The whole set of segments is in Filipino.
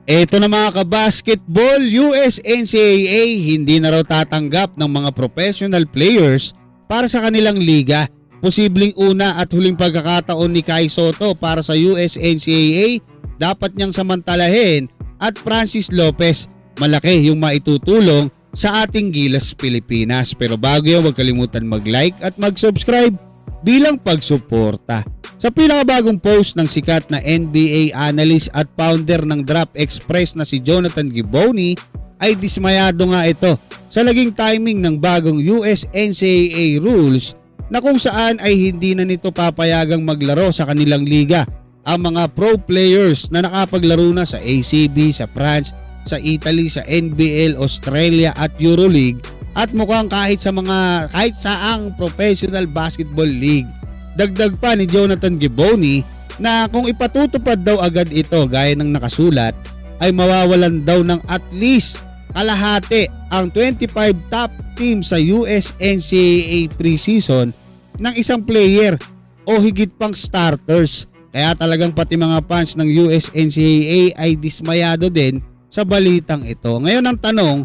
Eto na mga kabasketball, US NCAA hindi na raw tatanggap ng mga professional players para sa kanilang liga. Posibleng una at huling pagkakataon ni Kai Sotto para sa US NCAA, dapat niyang samantalahin at Francis Lopez. Malaki yung maitutulong sa ating Gilas Pilipinas. Pero bago yan, huwag kalimutan mag-like at mag-subscribe bilang pagsuporta. Sa pinakabagong post ng sikat na NBA analyst at founder ng Draft Express na si Jonathan Giboney, ay dismayado nga ito sa naging timing ng bagong US NCAA rules na kung saan ay hindi na nito papayagang maglaro sa kanilang liga ang mga pro players na nakapaglaro na sa ACB, sa France, sa Italy, sa NBL, Australia at EuroLeague at mukhang kahit saang professional basketball league. Dagdag pa ni Jonathan Giboney na kung ipatutupad daw agad ito gaya ng nakasulat ay mawawalan daw ng at least kalahati ang 25 top team sa US NCAA preseason ng isang player o higit pang starters. Kaya talagang pati mga fans ng US NCAA ay dismayado din sa balitang ito. Ngayon ang tanong,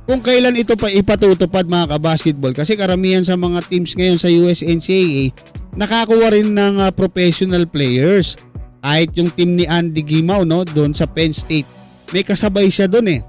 kung kailan ito pa ipatutupad mga kabasketball, kasi karamihan sa mga teams ngayon sa US NCAA nakakuha rin ng professional players. Kahit yung team ni Andy Gimaw doon sa Penn State, may kasabay siya doon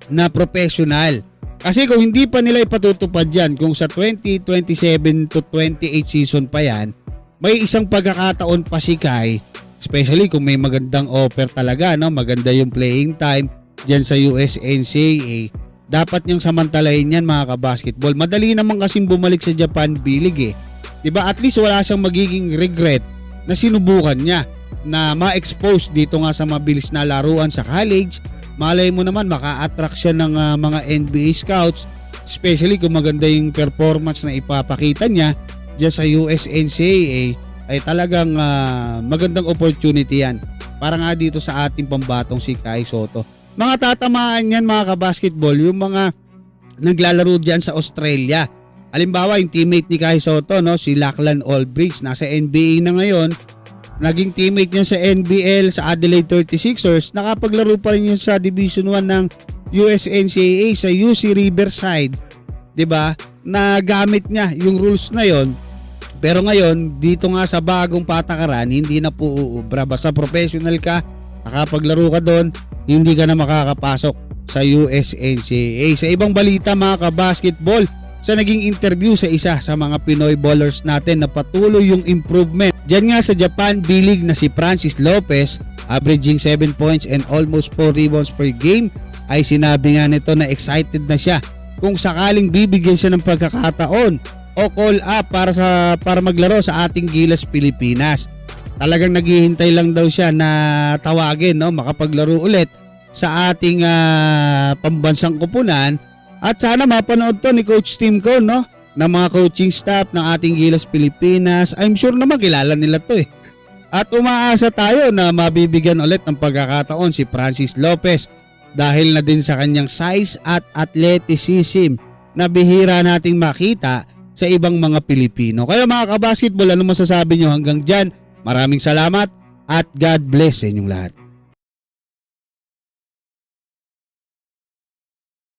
na professional. Kasi kung hindi pa nila ipatutupad yan, kung sa 2027 to 28 season pa yan, may isang pagkakataon pa si Kai, especially kung may magandang offer talaga, maganda yung playing time dyan sa US NCAA, dapat niyang samantalahin yan mga kabasketball. Madali naman kasing bumalik sa Japan B-League diba? At least wala siyang magiging regret na sinubukan niya na ma-expose dito nga sa mabilis na laruan sa college. Malay mo naman maka-attract siya ng mga NBA scouts, especially kung maganda yung performance na ipapakita niya dyan sa US NCAA, ay talagang magandang opportunity yan para nga dito sa ating pambatong si Kai Sotto. Mga tatamaan yan mga kabasketball, yung mga naglalaro dyan sa Australia. Halimbawa yung teammate ni Kai Sotto, si Lachlan Aldridge, nasa NBA na ngayon. Naging teammate niya sa NBL sa Adelaide 36ers. Nakapaglaro pa rin yun sa Division 1 ng US NCAA sa UC Riverside, 'di ba? Na gamit niya yung rules na yon. Pero ngayon, dito nga sa bagong patakaran, hindi na po uubra. Basta professional ka, nakapaglaro ka doon, hindi ka na makakapasok sa US NCAA. Sa ibang balita mga kabasketball, sa naging interview sa isa sa mga Pinoy ballers natin na patuloy yung improvement diyan nga sa Japan B-League na si Francis Lopez, averaging 7 points and almost 4 rebounds per game, ay sinabi nga nito na excited na siya kung sakaling bibigyan siya ng pagkakataon o call up para maglaro sa ating Gilas Pilipinas. Talagang naghihintay lang daw siya na tawagin, makapaglaro ulit sa ating pambansang koponan. At sana mapanood to ni Coach Tim Cone, ng mga coaching staff ng ating Gilas Pilipinas. I'm sure naman kilala nila to At umaasa tayo na mabibigyan ulit ng pagkakataon si Francis Lopez dahil na din sa kanyang size at athleticism na bihira nating makita sa ibang mga Pilipino. Kaya mga kabasketball, ano masasabi nyo hanggang dyan? Maraming salamat at God bless sa inyong lahat.